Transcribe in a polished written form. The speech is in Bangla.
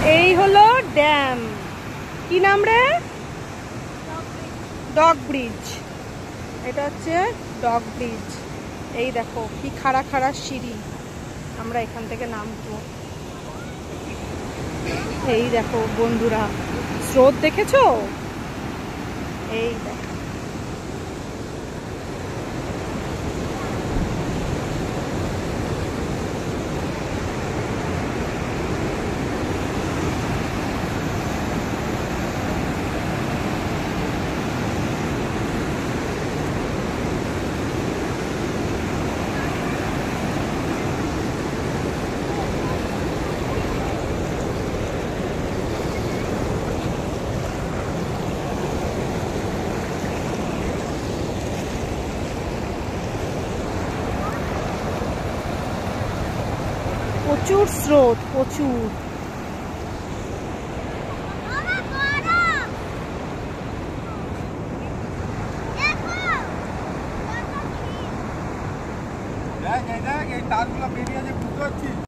এই হলো ড্যাম। কি নাম রে? Dog bridge. এটা হচ্ছে ডগ ব্রিজ। এই দেখো কি খাড়া খাড়া সিঁড়ি, আমরা এখান থেকে নামবো। এই দেখো বন্ধুরা, স্রোত দেখেছো? এই দেখো প্রচুর স্রোত, প্রচুর। দেখ এই তারগুলো বেরিয়ে যে বুঝতে পারছিস।